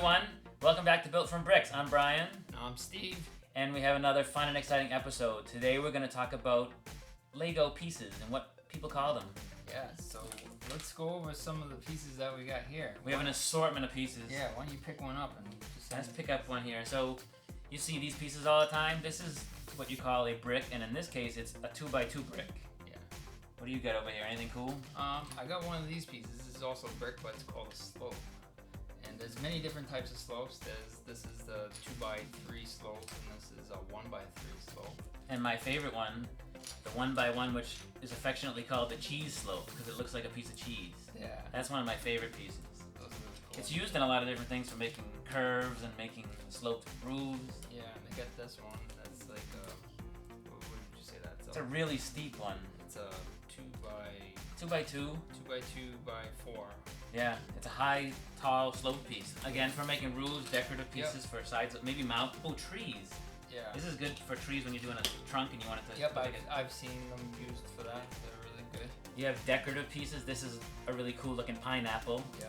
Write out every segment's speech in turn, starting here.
everyone. Welcome back to Built from Bricks. I'm Brian. I'm Steve. And we have another fun and exciting episode. Today we're going to talk about Lego pieces and what people call them. Yeah, so let's go over some of the pieces that we got here. We have an assortment of pieces. Yeah, why don't you pick one up and just... Let's pick up one here. So you see these pieces all the time. This is what you call a brick, and in this case it's a 2x2 brick. Yeah. What do you got over here? Anything cool? I got one of these pieces. This is also a brick, but it's called a slope. And there's many different types of slopes. This is the 2x3 slope, and this is a 1x3 slope. And my favorite one, the 1x1, which is affectionately called the cheese slope because it looks like a piece of cheese. Yeah. That's one of my favorite pieces. Those are really cool. It's used in a lot of different things for making curves and making sloped roofs. Yeah, and they got this one. That's like what would you say that? It's a really steep one. It's a 2x2. 2x2. 2x2x4. Yeah, it's a high, tall, sloped piece. Again, for making roofs, decorative pieces for sides, maybe mount. Oh, trees. Yeah. This is good for trees when you're doing a trunk and you want it to. Yep, I've seen them used for that. They're really good. You have decorative pieces. This is a really cool looking pineapple. Yeah.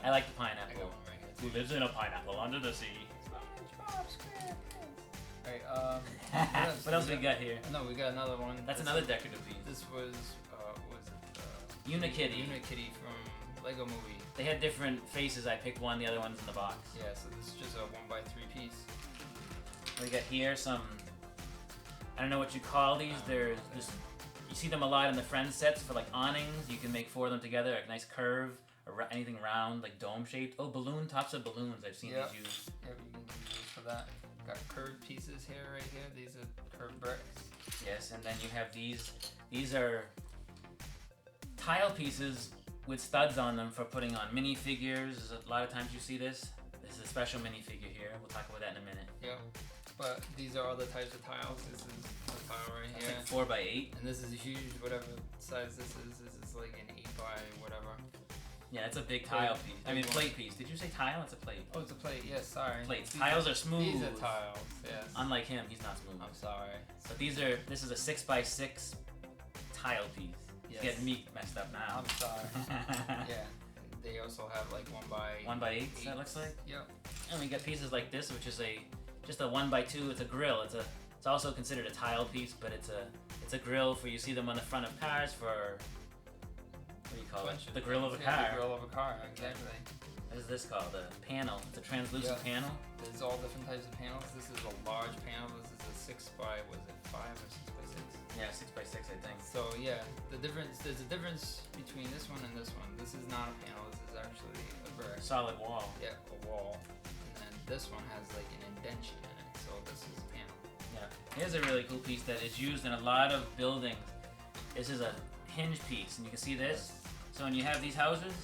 I like the I pineapple. got one right here. Who lives in a pineapple under the sea? Alright, What else we got here? No, we got another one. That's another decorative piece. This was, what was it? Unikitty. Unikitty from Lego Movie. They had different faces. I picked one, the other one's in the box. Yeah, so this is just a 1x3 piece. We got here some, I don't know what you call these. They're just, you see them a lot in the Friends sets for like awnings. You can make four of them together, a nice curve, or anything round, like dome shaped. Oh, balloon tops of balloons. I've seen these used. Yep, you can use these for that. Got curved pieces here, right here. These are curved bricks. Yes, and then you have these. These are tile pieces with studs on them for putting on minifigures. A lot of times you see this. This is a special minifigure here. We'll talk about that in a minute. Yep. But these are other types of tiles. This is a tile right here. It's like 4x8. And this is huge, whatever size this is. This is like an 8x whatever. Yeah, it's a big tile piece. I mean, plate piece. Did you say tile? It's a plate. Oh, it's a plate. Yes, sorry. Plates. Tiles are smooth. These are tiles. Yes. Unlike him, he's not smooth. I'm sorry. But these are. This is a 6x6 tile piece. Yes. Getting me messed up now. I'm sorry. Yeah. They also have like 1x8. That looks like. Yep. And we got pieces like this, which is just a 1x2. It's a grill. It's also considered a tile piece, but it's a grill for, you see them on the front of cars for, what do you call it? The grill of a car. The grill of a car, exactly. What is this called? A panel. It's a translucent panel. There's all different types of panels. This is a large panel. This is a 6x, was it 5 or 6x6? Yeah, 6x6, I think. So yeah, there's a difference between this one and this one. This is not a panel. This is actually a brick. Solid wall. Yeah, a wall. And then this one has like an indentation in it. So this is a panel. Yeah. Here's a really cool piece that is used in a lot of buildings. This is a hinge piece, and you can see this. So when you have these houses,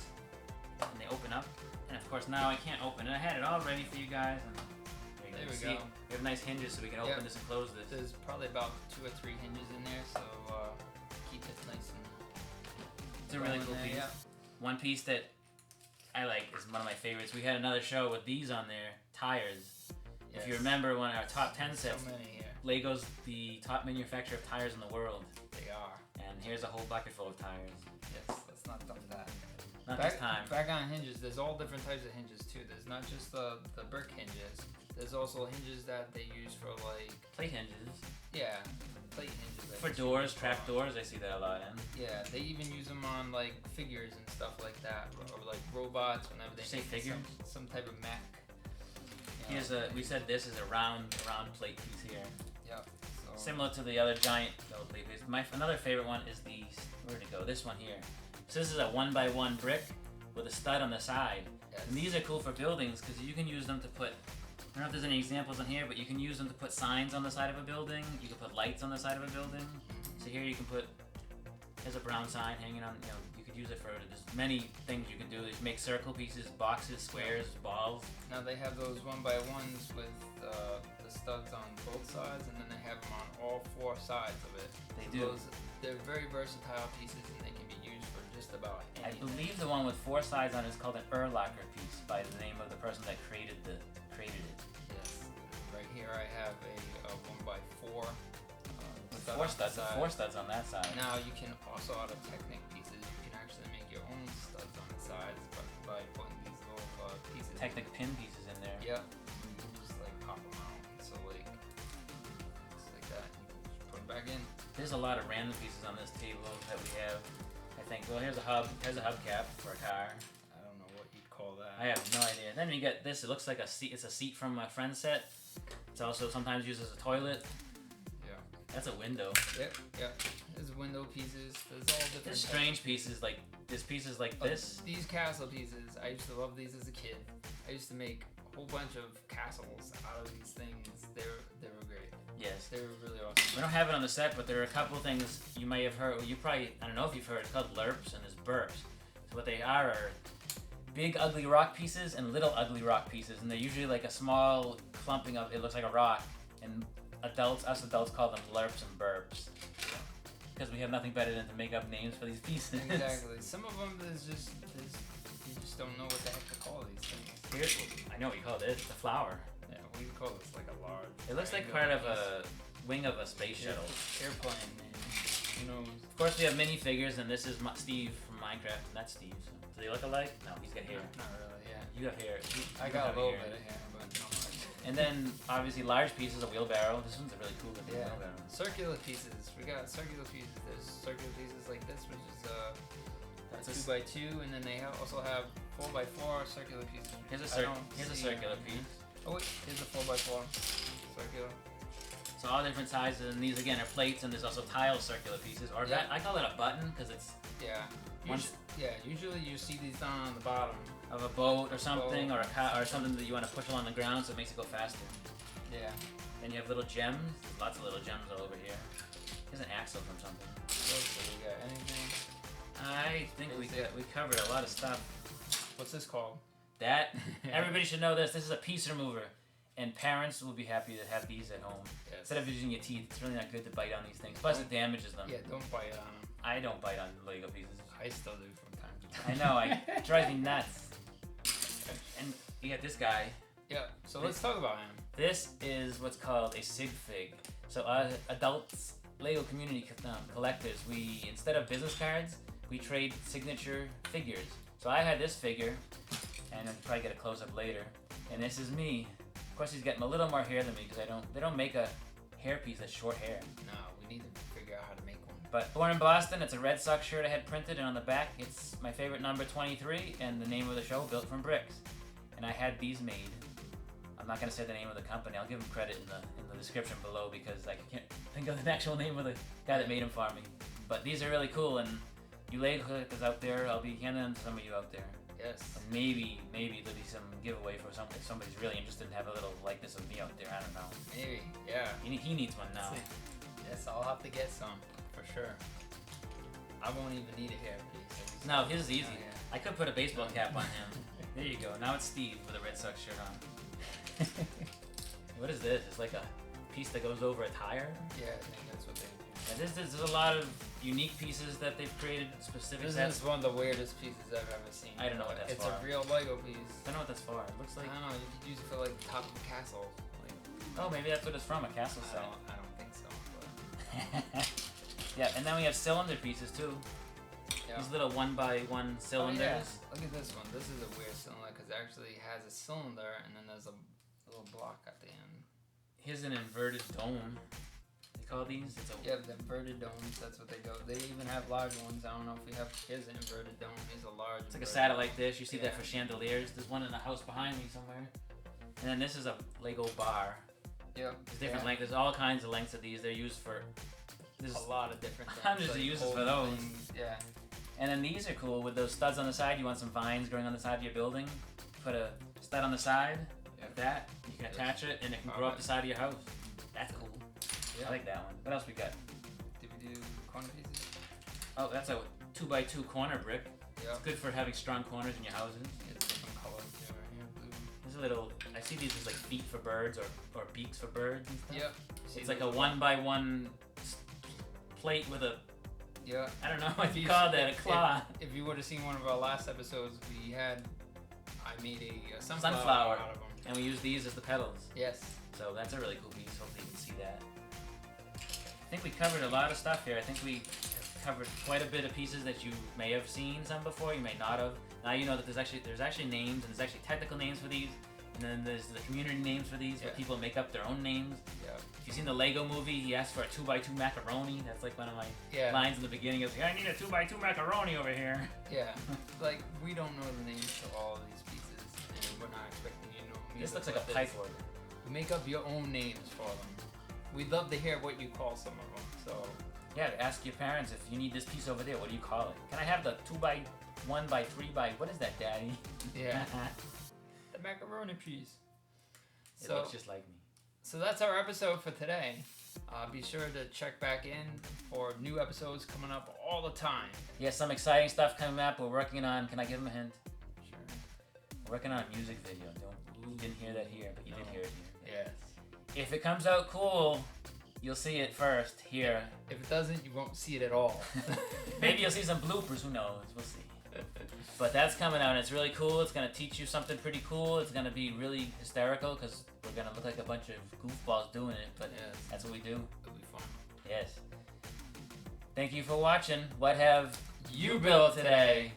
and they open up, and of course now I can't open it. I had it all ready for you guys. And there we see, go. We have nice hinges so we can open this and close this. There's probably about 2 or 3 hinges in there, so keep it nice and... It's a really cool piece. Yeah. One piece that I like is one of my favorites. We had another show with these on there, tires. Yes. If you remember one of our top 10 sets, so many here. Lego's the top manufacturer of tires in the world. They are. And here's a whole bucket full of tires. Yes, let's not dump that. Not this time. Back on hinges, there's all different types of hinges too. There's not just the brick hinges. There's also hinges that they use for like... plate hinges. Yeah, plate hinges. For doors, trap doors, I see that a lot in. Yeah, they even use them on like figures and stuff like that. Or like robots whenever they say figures? Some type of mech. Here's we said this is a round plate piece here. Yep. So. Similar to the other giant plate piece. Another favorite one is where'd it go? This one here. So this is a 1x1 brick with a stud on the side. Yes. And these are cool for buildings because you can use them to put, I don't know if there's any examples on here, but you can use them to put signs on the side of a building. You can put lights on the side of a building. So here you can put, there's a brown sign hanging on, you could use it for, there's many things you can do. You make circle pieces, boxes, squares, balls. Now they have those 1x1s with the studs on both sides, and then they have them on all 4 sides of it. They do. They're very versatile pieces, and they can be used for just about anything. I believe the one with 4 sides on it is called an Erlacher piece by the name of the person that created it. Yes. Right here I have a 1x4. With 4 studs on that side. Now you can also, out of Technic pieces, you can actually make your own studs on the sides by putting these little pieces. Technic pin pieces in there. Yep. You can just like pop them out. So like, just like that. You can just put them back in. There's a lot of random pieces on this table that we have. I think. Well, here's a hub. Here's a hubcap for a car. I don't know what you'd call that. I have no idea. Then you get this. It looks like a seat. It's a seat from my friend's set. It's also sometimes used as a toilet. Yeah. That's a window. Yep. Yep. There's window pieces. There's all different. There's strange pieces like there's pieces like this. These castle pieces. I used to love these as a kid. I used to make a whole bunch of castles out of these things. They were great. Yes. They were really awesome. We don't have it on the set, but there are a couple of things you may have heard. Or you probably, I don't know if you've heard. It's called lerps and there's burps. So what they are big ugly rock pieces and little ugly rock pieces, and they're usually like a small clumping of. It looks like a rock, and us adults call them lerps and burps. Because we have nothing better than to make up names for these pieces. Exactly. Some of them you just don't know what the heck to call these things. Here's, I know what you call it. It's a flower. Yeah, we call this like a large. It looks like part of a wing of a space shuttle. Airplane, man. You know. Of course, we have minifigures, and this is Steve from Minecraft. And that's Steve. So. Do they look alike? No, he's got hair. Not really. Yeah. You have hair. I You got a have little hair. bit of hair, but not much. And then obviously large pieces of wheelbarrow. This one's a really cool looking Yeah. wheelbarrow. Circular pieces. We got circular pieces. There's circular pieces like this, which is That's a 2x2, and then they also have 4x4 circular pieces. Here's a I don't here's a see circular on piece. here. Oh wait, here's a 4x4 circular. So all different sizes, and these again are plates, and there's also tile circular pieces. Or Yeah. I call it a button because it's Yeah. Once- Usually you see these down on the bottom. of a boat or something, Boat. or a car, or something that you want to push along the ground, so it makes it go faster. Yeah. Then you have little gems. There's lots of little gems all over here. Here's an axle from something. So we got anything? I think we covered a lot of stuff. What's this called? That everybody should know this. This is a piece remover, and parents will be happy to have these at home. Yes. Instead of using your teeth, it's really not good to bite on these things. Plus, it damages them. Yeah, don't bite on them. I don't bite on Lego pieces. I still do from time to I time. know, it drives me nuts. And you got this guy. Yeah. So let's talk about him. This is what's called a sig fig. So adults, Lego community collectors, we instead of business cards, we trade signature figures. So I had this figure, and I'll probably get a close up later. And this is me. Of course, he's getting a little more hair than me because they don't make a hairpiece that's short hair. No, we need to figure out how to make one. But born in Boston, it's a Red Sox shirt I had printed, and on the back, it's my favorite number 23 and the name of the show, Built from Bricks. And I had these made. I'm not gonna say the name of the company. I'll give him credit in the description below because I can't think of the actual name of the guy that made them for me. But these are really cool, and you Lego collectors out there, I'll be handing them to some of you out there. Yes. And maybe there'll be some giveaway for somebody. If somebody's really interested in have a little likeness of me out there. I don't know. Maybe. Yeah. He needs one now. Yes, I'll have to get some for sure. I won't even need a hairpiece. No, his is easy. Oh, yeah. I could put a baseball cap on him. There you go. Now it's Steve with a Red Sox shirt on. What is this? It's like a piece that goes over a tire. Yeah, I think that's what they do. And there's a lot of unique pieces that they've created specific. This That's is one of the weirdest pieces I've ever seen. I don't know what that's it's for. a real Lego piece. I don't know what that's for. It looks I like. don't know. You could use it for like the top of a castle. Like, Oh, maybe that's what it's from. A castle I set. don't think so. But Yeah, and then we have cylinder pieces too. yeah. These little 1x1 cylinders. Oh, yeah. Look at this one. This is a weird cylinder because it actually has a cylinder and then there's a little block at the end. Here's an inverted dome. They call these. It's a Yeah, the inverted domes. That's what they go. They even have large ones. I don't know if we have. Here's an inverted dome. Here's a large. It's like a inverted satellite dish. You see that Yeah. for chandeliers. There's one in the house behind me somewhere. And then this is a Lego bar. Yep. There's different lengths. There's all kinds of lengths of these. They're used for. There's, A lot of different things. Hundreds of like uses for holding those. things. Yeah. and then these are cool with those studs on the side. You want some vines growing on the side of your building. Put a stud on the side like that. You can attach it, and it can grow up the side of your house. That's cool. Yeah. I like that one. What else we got? Did we do corner pieces? Oh, that's a 2x2 corner brick. Yeah. It's good for having strong corners in your houses. It's different colors too. Right here, blue. There's a little. I see these as like feet for birds or beaks for birds and stuff. Yep. It's like a 1x1 plate with a. Yeah. I don't know what you call that. A claw. If you would have seen one of our last episodes, I made a Sunflower. sunflower out of them. And we use these as the petals. Yes. So that's a really cool piece. Hopefully you can see that. I think we covered a lot of stuff here. I think we have covered quite a bit of pieces that you may have seen some before, you may not have. Now you know that there's actually names, and there's actually technical names for these, and then there's the community names for these, where people make up their own names. Yeah. If you've seen the Lego movie, he asked for a 2x2 macaroni. That's like one of my lines in the beginning. Is I need a 2x2 macaroni over here. Yeah. Like, we don't know the names to all of these pieces, and we're not expecting you to know them. This looks like a pipe organ. Make up your own names for them. We'd love to hear what you call some of them. So yeah, ask your parents if you need this piece over there. What do you call it? Can I have the 2x1x3x? What is that, Daddy? Yeah. The macaroni piece. It looks just like me. So that's our episode for today. Be sure to check back in for new episodes coming up all the time. Yeah, some exciting stuff coming up. We're working on. Can I give them a hint? Sure. We're working on a music video. You didn't hear that here, but you did hear it here. Yes. If it comes out cool, you'll see it first here. If it doesn't, you won't see it at all. Maybe you'll see some bloopers. Who knows? We'll see. But that's coming out, and it's really cool. It's going to teach you something pretty cool. It's going to be really hysterical because we're going to look like a bunch of goofballs doing it, but that's what we do. It'll be fun. Yes. Thank you for watching. What have you built today?